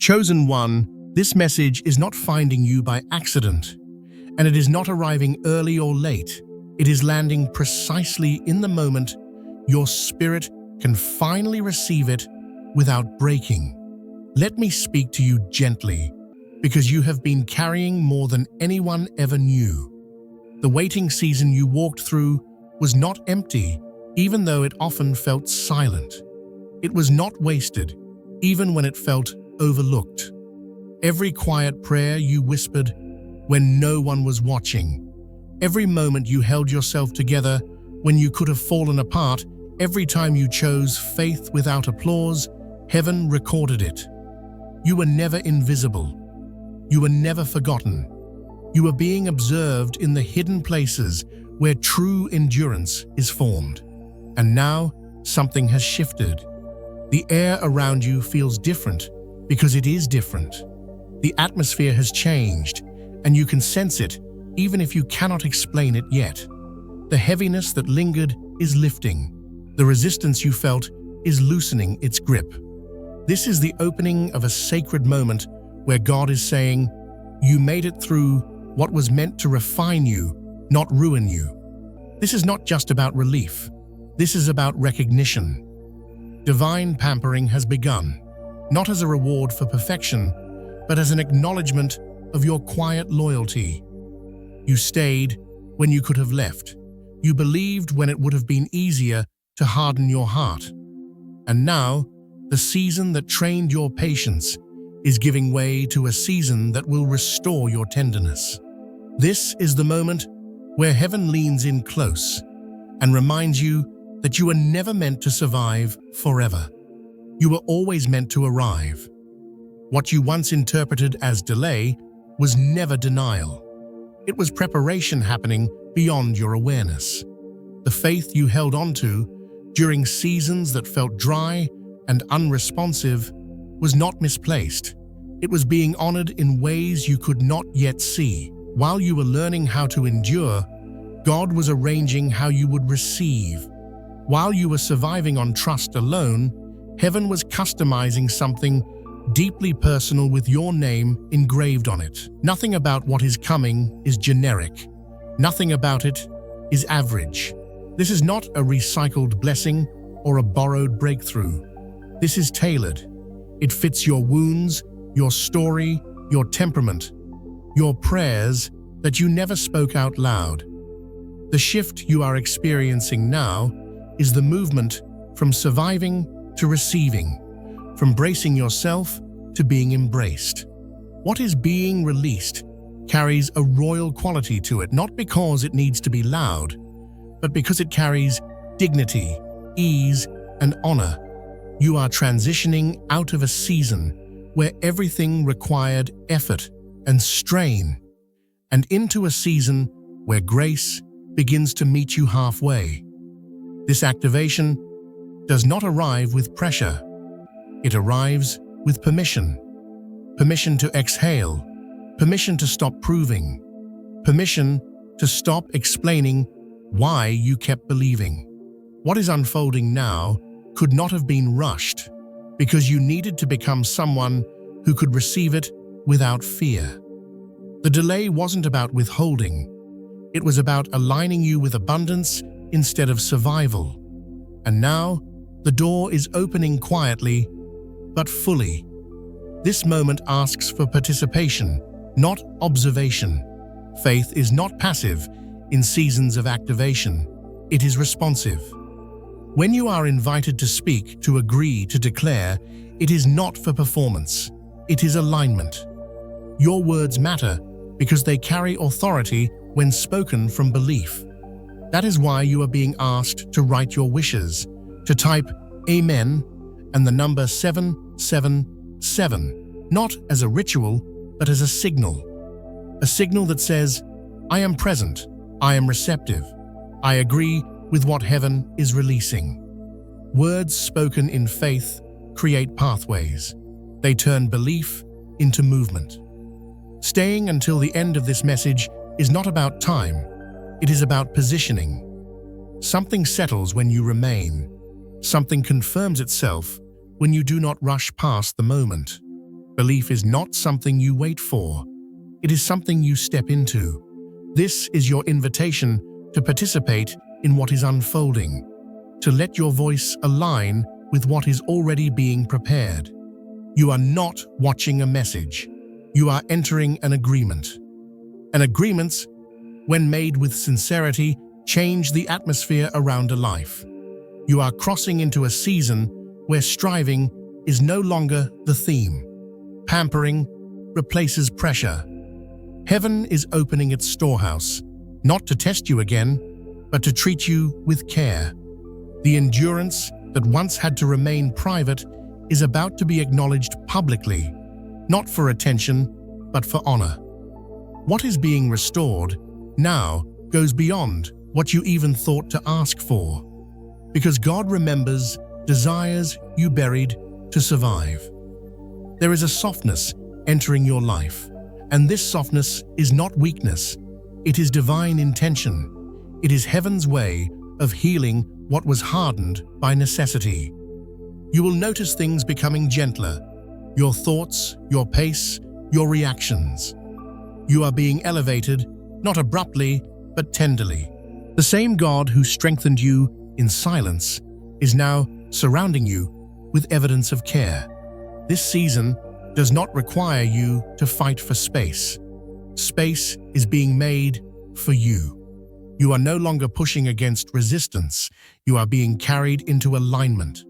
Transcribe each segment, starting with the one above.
Chosen one, this message is not finding you by accident, and it is not arriving early or late. It is landing precisely in the moment your spirit can finally receive it without breaking. Let me speak to you gently, because you have been carrying more than anyone ever knew. The waiting season you walked through was not empty, even though it often felt silent. It was not wasted, even when it felt overlooked. Every quiet prayer you whispered when no one was watching, every moment you held yourself together when you could have fallen apart, every time you chose faith without applause, heaven recorded it. You were never invisible. You were never forgotten. You were being observed in the hidden places where true endurance is formed. And now, something has shifted. The air around you feels different because it is different. The atmosphere has changed, and you can sense it, even if you cannot explain it yet. The heaviness that lingered is lifting. The resistance you felt is loosening its grip. This is the opening of a sacred moment where God is saying, "You made it through what was meant to refine you, not ruin you." This is not just about relief. This is about recognition. Divine pampering has begun, not as a reward for perfection, but as an acknowledgement of your quiet loyalty. You stayed when you could have left. You believed when it would have been easier to harden your heart. And now, the season that trained your patience is giving way to a season that will restore your tenderness. This is the moment where heaven leans in close and reminds you that you were never meant to survive forever. You were always meant to arrive. What you once interpreted as delay was never denial. It was preparation happening beyond your awareness. The faith you held onto during seasons that felt dry and unresponsive was not misplaced. It was being honored in ways you could not yet see. While you were learning how to endure, God was arranging how you would receive. While you were surviving on trust alone, heaven was customizing something deeply personal with your name engraved on it. Nothing about what is coming is generic. Nothing about it is average. This is not a recycled blessing or a borrowed breakthrough. This is tailored. It fits your wounds, your story, your temperament, your prayers that you never spoke out loud. The shift you are experiencing now is the movement from surviving to receiving, from bracing yourself to being embraced. What is being released carries a royal quality to it, not because it needs to be loud, but because it carries dignity, ease, and honor. You are transitioning out of a season where everything required effort and strain, and into a season where grace begins to meet you halfway. This activation does not arrive with pressure. It arrives with permission. Permission to exhale. Permission to stop proving. Permission to stop explaining why you kept believing. What is unfolding now could not have been rushed, because you needed to become someone who could receive it without fear. The delay wasn't about withholding. It was about aligning you with abundance instead of survival. And now, the door is opening quietly, but fully. This moment asks for participation, not observation. Faith is not passive in seasons of activation. It is responsive. When you are invited to speak, to agree, to declare, it is not for performance. It is alignment. Your words matter because they carry authority when spoken from belief. That is why you are being asked to write your wishes, to type Amen and the number 777, not as a ritual, but as a signal. A signal that says, I am present, I am receptive, I agree with what heaven is releasing. Words spoken in faith create pathways. They turn belief into movement. Staying until the end of this message is not about time. It is about positioning. Something settles when you remain. Something confirms itself when you do not rush past the moment. Belief is not something you wait for. It is something you step into. This is your invitation to participate in what is unfolding, to let your voice align with what is already being prepared. You are not watching a message. You are entering an agreement. And agreements, when made with sincerity, change the atmosphere around a life. You are crossing into a season where striving is no longer the theme. Pampering replaces pressure. Heaven is opening its storehouse, not to test you again, but to treat you with care. The endurance that once had to remain private is about to be acknowledged publicly, not for attention, but for honor. What is being restored now goes beyond what you even thought to ask for, because God remembers desires you buried to survive. There is a softness entering your life, and this softness is not weakness. It is divine intention. It is heaven's way of healing what was hardened by necessity. You will notice things becoming gentler, your thoughts, your pace, your reactions. You are being elevated, not abruptly, but tenderly. The same God who strengthened you in silence is now surrounding you with evidence of care. This season does not require you to fight for space. Space is being made for you. You are no longer pushing against resistance. You are being carried into alignment.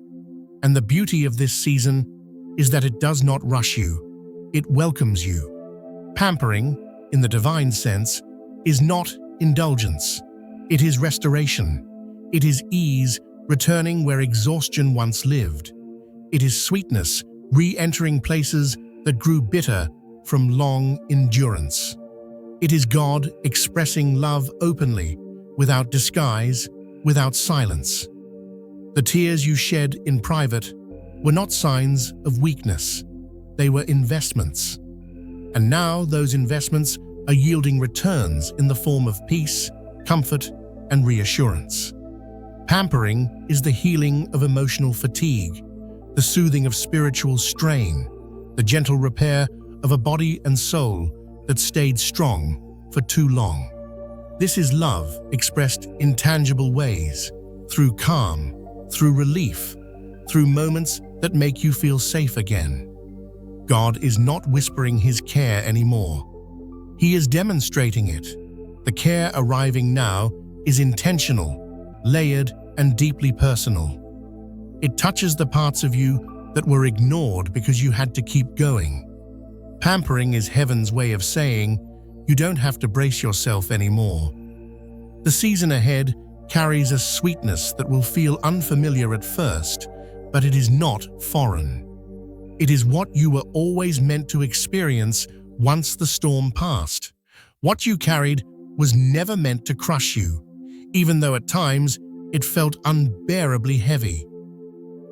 And the beauty of this season is that it does not rush you. It welcomes you. Pampering, in the divine sense, is not indulgence. It is restoration. It is ease returning where exhaustion once lived. It is sweetness re-entering places that grew bitter from long endurance. It is God expressing love openly, without disguise, without silence. The tears you shed in private were not signs of weakness. They were investments. And now those investments are yielding returns in the form of peace, comfort, and reassurance. Pampering is the healing of emotional fatigue, the soothing of spiritual strain, the gentle repair of a body and soul that stayed strong for too long. This is love expressed in tangible ways, through calm, through relief, through moments that make you feel safe again. God is not whispering His care anymore. He is demonstrating it. The care arriving now is intentional, layered, and deeply personal. It touches the parts of you that were ignored because you had to keep going. Pampering is heaven's way of saying, you don't have to brace yourself anymore. The season ahead carries a sweetness that will feel unfamiliar at first, but it is not foreign. It is what you were always meant to experience once the storm passed. What you carried was never meant to crush you, even though at times it felt unbearably heavy.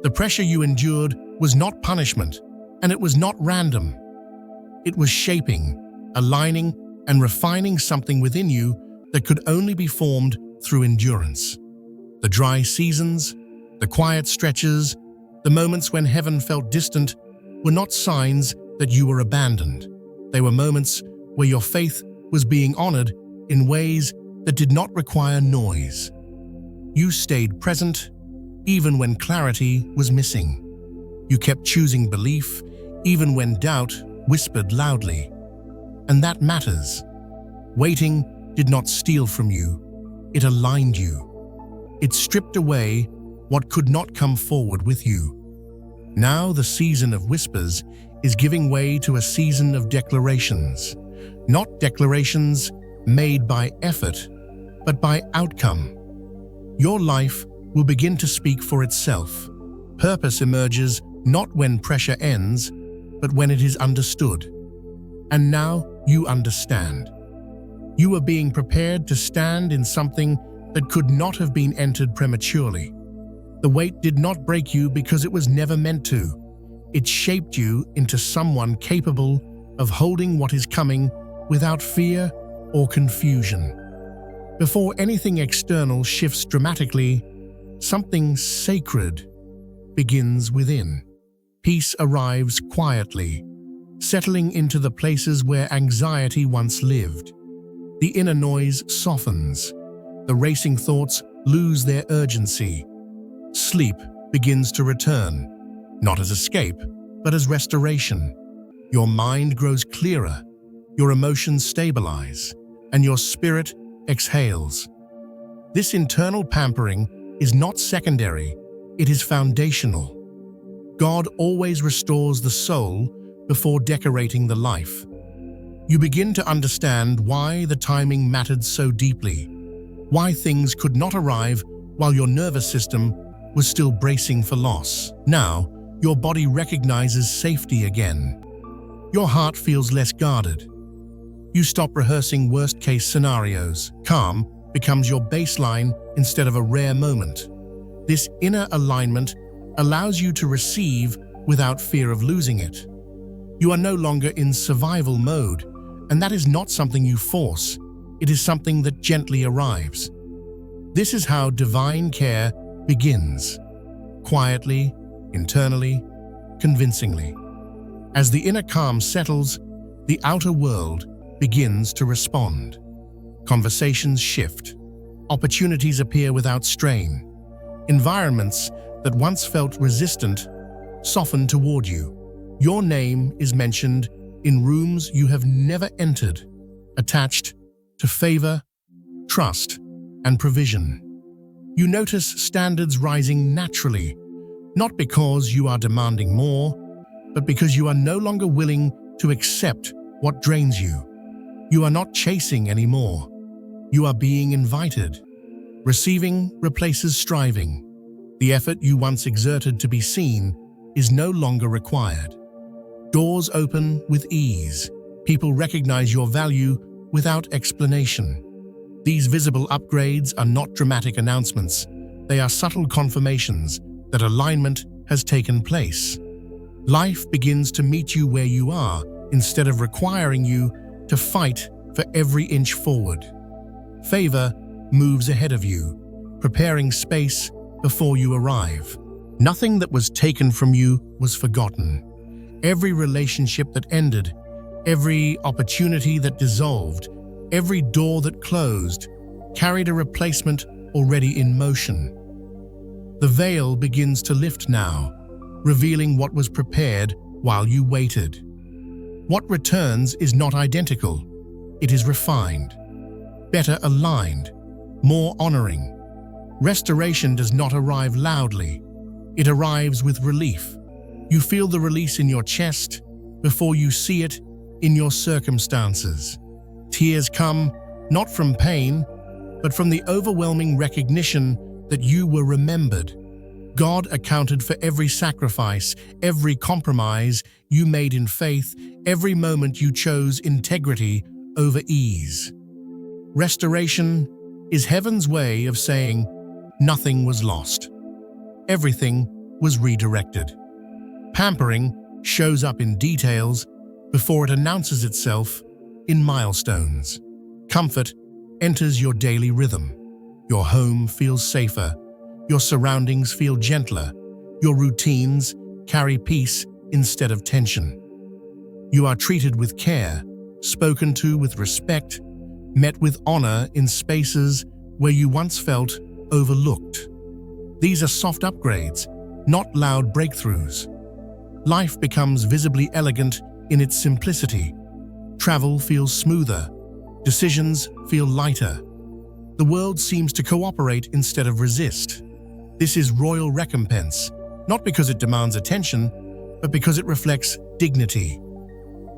The pressure you endured was not punishment, and it was not random. It was shaping, aligning, and refining something within you that could only be formed through endurance. The dry seasons, the quiet stretches, the moments when heaven felt distant were not signs that you were abandoned. They were moments where your faith was being honored in ways that did not require noise. You stayed present even when clarity was missing. You kept choosing belief even when doubt whispered loudly. And that matters. Waiting did not steal from you. It aligned you. It stripped away what could not come forward with you. Now the season of whispers is giving way to a season of declarations. Not declarations made by effort, but by outcome. Your life will begin to speak for itself. Purpose emerges not when pressure ends, but when it is understood. And now you understand. You are being prepared to stand in something that could not have been entered prematurely. The weight did not break you because it was never meant to. It shaped you into someone capable of holding what is coming without fear or confusion. Before anything external shifts dramatically, something sacred begins within. Peace arrives quietly, settling into the places where anxiety once lived. The inner noise softens. The racing thoughts lose their urgency. Sleep begins to return, not as escape, but as restoration. Your mind grows clearer, your emotions stabilize, and your spirit exhales. This internal pampering is not secondary, it is foundational. God always restores the soul before decorating the life. You begin to understand why the timing mattered so deeply, why things could not arrive while your nervous system was still bracing for loss. Now, your body recognizes safety again. Your heart feels less guarded. You stop rehearsing worst-case scenarios. Calm becomes your baseline instead of a rare moment. This inner alignment allows you to receive without fear of losing it. You are no longer in survival mode, and that is not something you force. It is something that gently arrives. This is how divine care begins. Quietly, internally, convincingly. As the inner calm settles, the outer world begins to respond. Conversations shift. Opportunities appear without strain. Environments that once felt resistant soften toward you. Your name is mentioned in rooms you have never entered, attached to favor, trust, and provision. You notice standards rising naturally, not because you are demanding more, but because you are no longer willing to accept what drains you. You are not chasing anymore. You are being invited. Receiving replaces striving. The effort you once exerted to be seen is no longer required. Doors open with ease. People recognize your value without explanation. These visible upgrades are not dramatic announcements. They are subtle confirmations that alignment has taken place. Life begins to meet you where you are instead of requiring you to fight for every inch forward. Favor moves ahead of you, preparing space before you arrive. Nothing that was taken from you was forgotten. Every relationship that ended, every opportunity that dissolved, every door that closed carried a replacement already in motion. The veil begins to lift now, revealing what was prepared while you waited. What returns is not identical. It is refined, better aligned, more honoring. Restoration does not arrive loudly. It arrives with relief. You feel the release in your chest before you see it in your circumstances. Tears come not from pain, but from the overwhelming recognition that you were remembered. God accounted for every sacrifice, every compromise you made in faith, every moment you chose integrity over ease. Restoration is heaven's way of saying nothing was lost. Everything was redirected. Pampering shows up in details before it announces itself in milestones. Comfort enters your daily rhythm. Your home feels safer. Your surroundings feel gentler. Your routines carry peace instead of tension. You are treated with care, spoken to with respect, met with honor in spaces where you once felt overlooked. These are soft upgrades, not loud breakthroughs. Life becomes visibly elegant in its simplicity. Travel feels smoother. Decisions feel lighter. The world seems to cooperate instead of resist. This is royal recompense, not because it demands attention, but because it reflects dignity.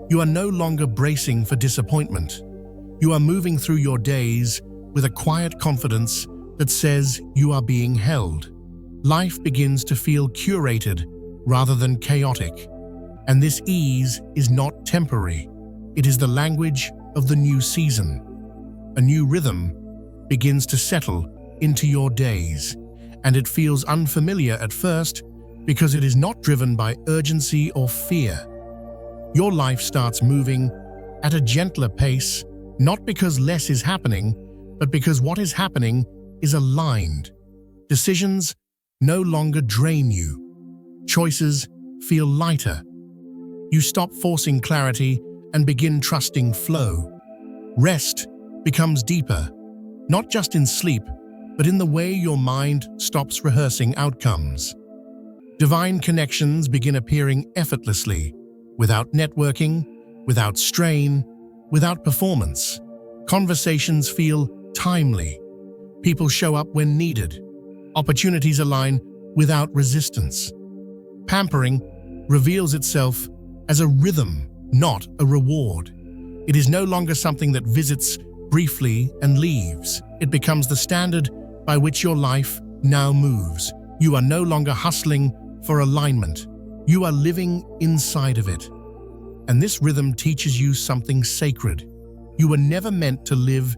You are no longer bracing for disappointment. You are moving through your days with a quiet confidence that says you are being held. Life begins to feel curated rather than chaotic, and this ease is not temporary. It is the language of the new season. A new rhythm begins to settle into your days, and it feels unfamiliar at first because it is not driven by urgency or fear. Your life starts moving at a gentler pace, not because less is happening, but because what is happening is aligned. Decisions no longer drain you. Choices feel lighter. You stop forcing clarity and begin trusting flow. Rest becomes deeper, not just in sleep, but in the way your mind stops rehearsing outcomes. Divine connections begin appearing effortlessly, without networking, without strain, without performance. Conversations feel timely. People show up when needed. Opportunities align without resistance. Pampering reveals itself as a rhythm, not a reward. It is no longer something that visits briefly and leaves. It becomes the standard by which your life now moves. You are no longer hustling for alignment. You are living inside of it. And this rhythm teaches you something sacred. You were never meant to live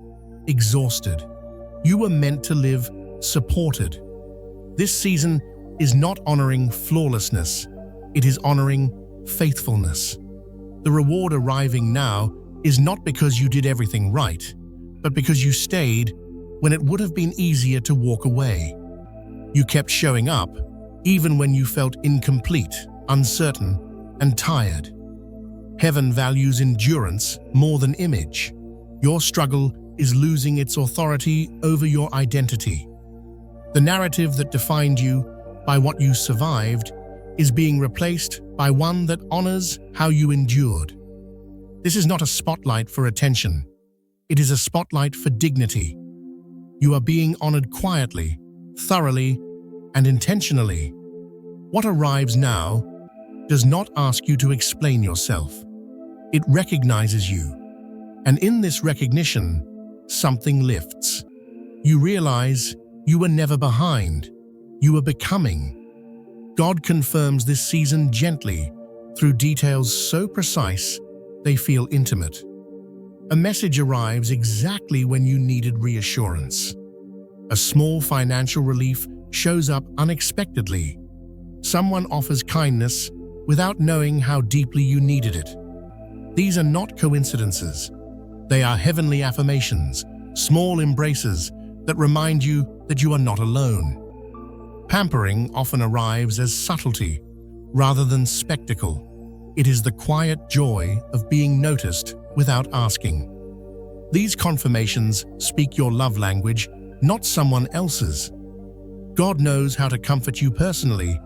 exhausted. You were meant to live supported. This season is not honoring flawlessness. It is honoring faithfulness. The reward arriving now is not because you did everything right, but because you stayed when it would have been easier to walk away. You kept showing up, even when you felt incomplete, uncertain, and tired. Heaven values endurance more than image. Your struggle is losing its authority over your identity. The narrative that defined you by what you survived is being replaced by one that honors how you endured. This is not a spotlight for attention. It is a spotlight for dignity. You are being honored quietly, thoroughly, and intentionally. What arrives now does not ask you to explain yourself. It recognizes you. And in this recognition, something lifts. You realize you were never behind. You were becoming. God confirms this season gently through details so precise they feel intimate. A message arrives exactly when you needed reassurance. A small financial relief shows up unexpectedly. Someone offers kindness without knowing how deeply you needed it. These are not coincidences. They are heavenly affirmations, small embraces that remind you that you are not alone. Pampering often arrives as subtlety rather than spectacle. It is the quiet joy of being noticed without asking. These confirmations speak your love language, not someone else's. God knows how to comfort you personally,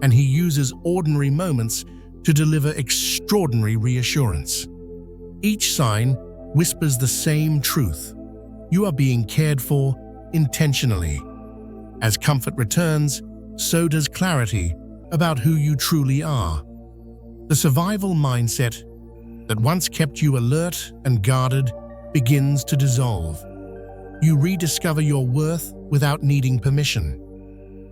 and He uses ordinary moments to deliver extraordinary reassurance. Each sign whispers the same truth. You are being cared for intentionally. As comfort returns, so does clarity about who you truly are. The survival mindset that once kept you alert and guarded begins to dissolve. You rediscover your worth without needing permission.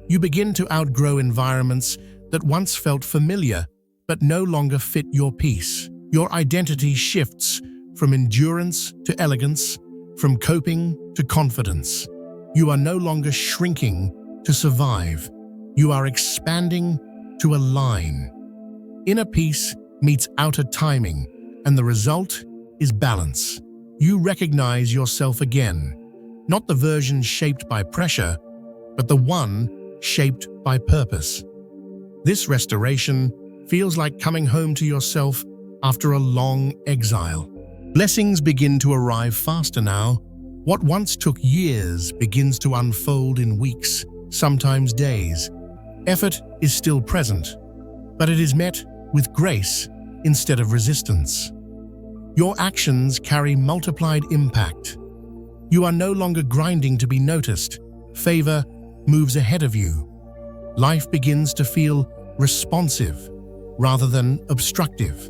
You begin to outgrow environments that once felt familiar but no longer fit your peace. Your identity shifts from endurance to elegance, from coping to confidence. You are no longer shrinking to survive. You are expanding to align. Inner peace meets outer timing, and the result is balance. You recognize yourself again, not the version shaped by pressure, but the one shaped by purpose. This restoration feels like coming home to yourself after a long exile. Blessings begin to arrive faster now. What once took years begins to unfold in weeks, sometimes days. Effort is still present, but it is met with grace instead of resistance. Your actions carry multiplied impact. You are no longer grinding to be noticed. Favor moves ahead of you. Life begins to feel responsive rather than obstructive.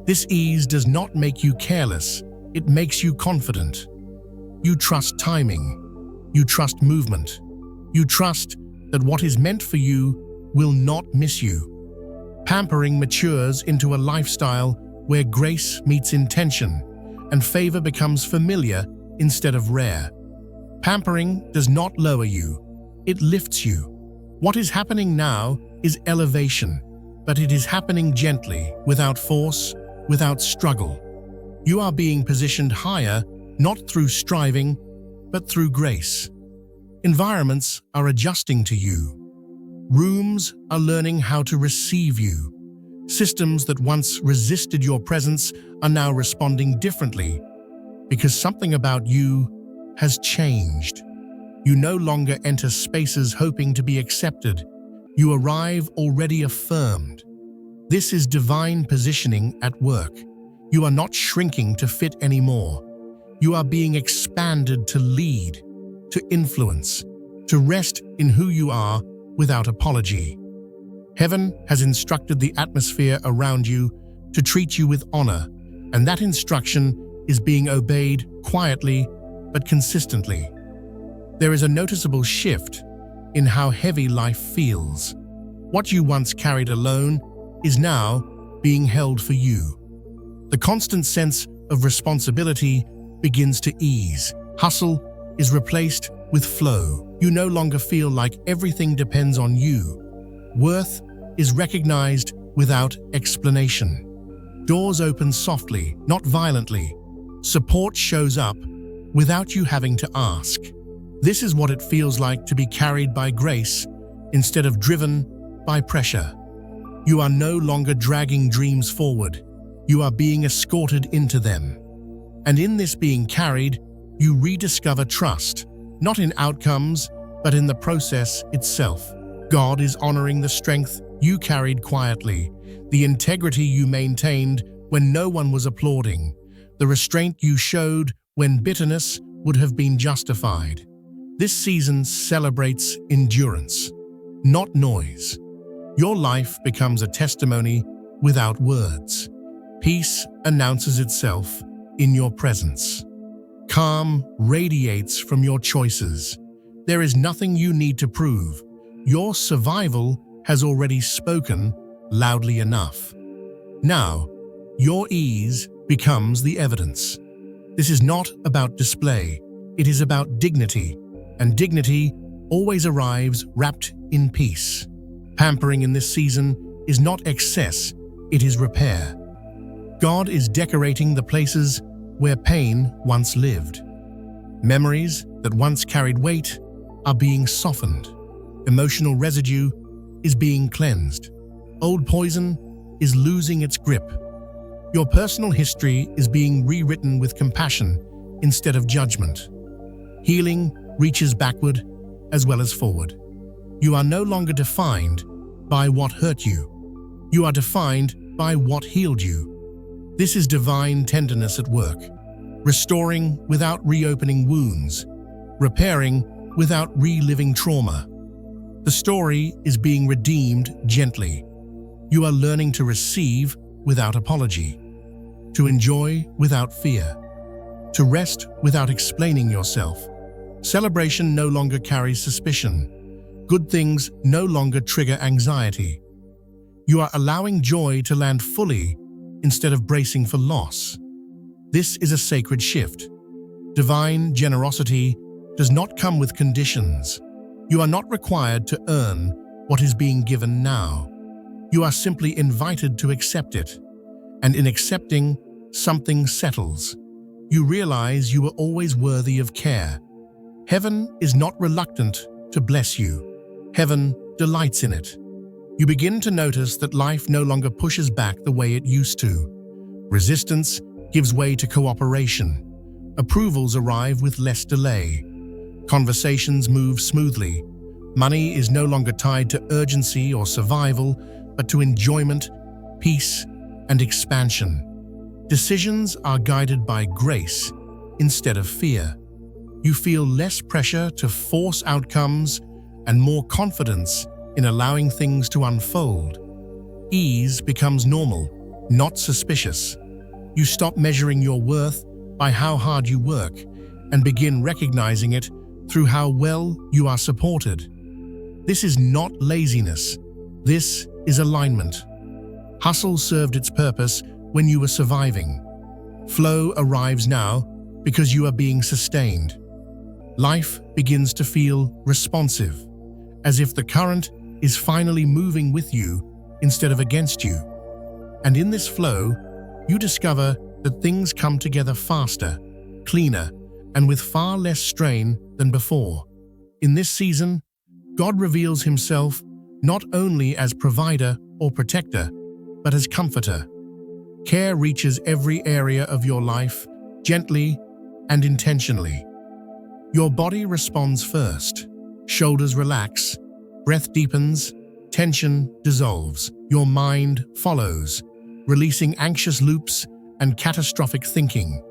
This ease does not make you careless, it makes you confident. You trust timing. You trust movement. You trust that what is meant for you will not miss you. Pampering matures into a lifestyle where grace meets intention and favor becomes familiar instead of rare. Pampering does not lower you, it lifts you. What is happening now is elevation, but it is happening gently, without force, without struggle. You are being positioned higher, not through striving, but through grace. Environments are adjusting to you. Rooms are learning how to receive you. Systems that once resisted your presence are now responding differently because something about you has changed. You no longer enter spaces hoping to be accepted. You arrive already affirmed. This is divine positioning at work. You are not shrinking to fit anymore. You are being expanded to lead, to influence, to rest in who you are without apology. Heaven has instructed the atmosphere around you to treat you with honor, and that instruction is being obeyed quietly but consistently. There is a noticeable shift in how heavy life feels. What you once carried alone is now being held for you. The constant sense of responsibility begins to ease. Hustle is replaced with flow. You no longer feel like everything depends on you. Worth is recognized without explanation. Doors open softly, not violently. Support shows up without you having to ask. This is what it feels like to be carried by grace instead of driven by pressure. You are no longer dragging dreams forward. You are being escorted into them. And in this being carried, you rediscover trust, not in outcomes, but in the process itself. God is honoring the strength you carried quietly, the integrity you maintained when no one was applauding, the restraint you showed when bitterness would have been justified. This season celebrates endurance, not noise. Your life becomes a testimony without words. Peace announces itself in your presence. Calm radiates from your choices. There is nothing you need to prove. Your survival has already spoken loudly enough. Now, your ease becomes the evidence. This is not about display. It is about dignity, and dignity always arrives wrapped in peace. Pampering in this season is not excess, it is repair. God is decorating the places where pain once lived. Memories that once carried weight are being softened. Emotional residue is being cleansed. Old poison is losing its grip. Your personal history is being rewritten with compassion instead of judgment. Healing reaches backward as well as forward. You are no longer defined by what hurt you. You are defined by what healed you. This is divine tenderness at work, restoring without reopening wounds, repairing without reliving trauma. The story is being redeemed gently. You are learning to receive without apology, to enjoy without fear, to rest without explaining yourself. Celebration no longer carries suspicion. Good things no longer trigger anxiety. You are allowing joy to land fully instead of bracing for loss. This is a sacred shift. Divine generosity does not come with conditions. You are not required to earn what is being given now. You are simply invited to accept it. And in accepting, something settles. You realize you were always worthy of care. Heaven is not reluctant to bless you. Heaven delights in it. You begin to notice that life no longer pushes back the way it used to. Resistance gives way to cooperation. Approvals arrive with less delay. Conversations move smoothly. Money is no longer tied to urgency or survival, but to enjoyment, peace, and expansion. Decisions are guided by grace instead of fear. You feel less pressure to force outcomes and more confidence in allowing things to unfold. Ease becomes normal, not suspicious. You stop measuring your worth by how hard you work and begin recognizing it through how well you are supported. This is not laziness. This is alignment. Hustle served its purpose when you were surviving. Flow arrives now because you are being sustained. Life begins to feel responsive, as if the current is finally moving with you instead of against you. And in this flow, you discover that things come together faster, cleaner, and with far less strain than before. In this season, God reveals himself not only as provider or protector, but as comforter. Care reaches every area of your life, gently and intentionally. Your body responds first. Shoulders relax, breath deepens, tension dissolves. Your mind follows, releasing anxious loops and catastrophic thinking.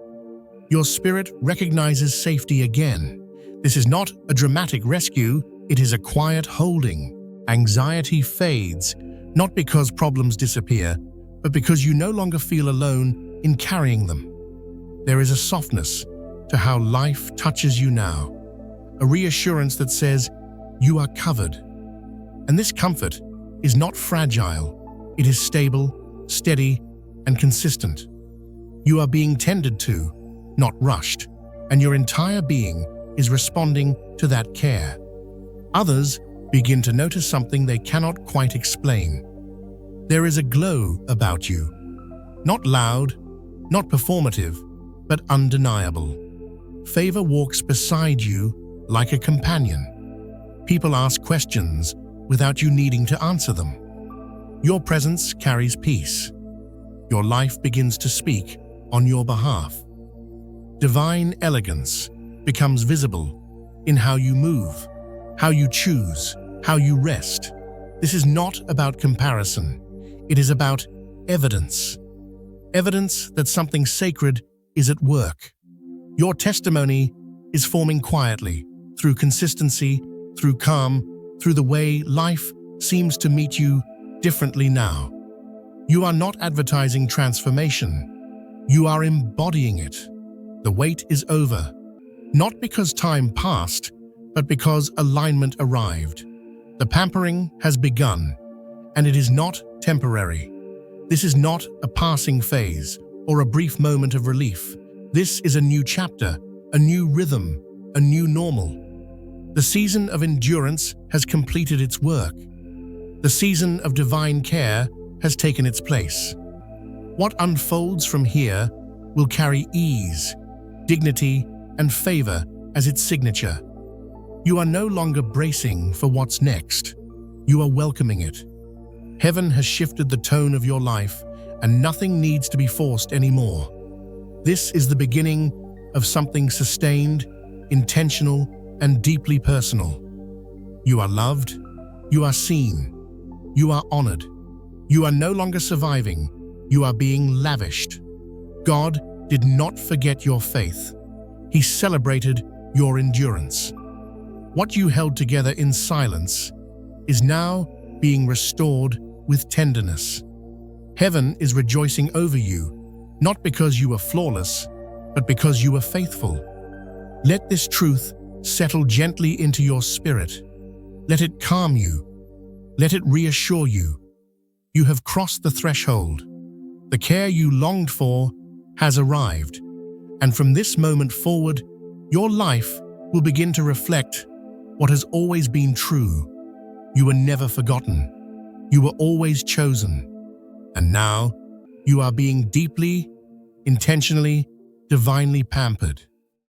Your spirit recognizes safety again. This is not a dramatic rescue, it is a quiet holding. Anxiety fades, not because problems disappear, but because you no longer feel alone in carrying them. There is a softness to how life touches you now, a reassurance that says you are covered. And this comfort is not fragile, it is stable, steady, and consistent. You are being tended to, not rushed, and your entire being is responding to that care. Others begin to notice something they cannot quite explain. There is a glow about you, not loud, not performative, but undeniable. Favor walks beside you like a companion. People ask questions without you needing to answer them. Your presence carries peace. Your life begins to speak on your behalf. Divine elegance becomes visible in how you move, how you choose, how you rest. This is not about comparison. It is about evidence. Evidence that something sacred is at work. Your testimony is forming quietly, through consistency, through calm, through the way life seems to meet you differently now. You are not advertising transformation. You are embodying it. The wait is over, not because time passed, but because alignment arrived. The pampering has begun, and it is not temporary. This is not a passing phase or a brief moment of relief. This is a new chapter, a new rhythm, a new normal. The season of endurance has completed its work. The season of divine care has taken its place. What unfolds from here will carry ease, dignity, and favor as its signature. You are no longer bracing for what's next. You are welcoming it. Heaven has shifted the tone of your life, and nothing needs to be forced anymore. This is the beginning of something sustained, intentional, and deeply personal. You are loved. You are seen. You are honored. You are no longer surviving. You are being lavished. God did not forget your faith. He celebrated your endurance. What you held together in silence is now being restored with tenderness. Heaven is rejoicing over you, not because you were flawless, but because you were faithful. Let this truth settle gently into your spirit. Let it calm you. Let it reassure you. You have crossed the threshold. The care you longed for has arrived, and from this moment forward, your life will begin to reflect what has always been true. You were never forgotten. You were always chosen. And now, you are being deeply, intentionally, divinely pampered.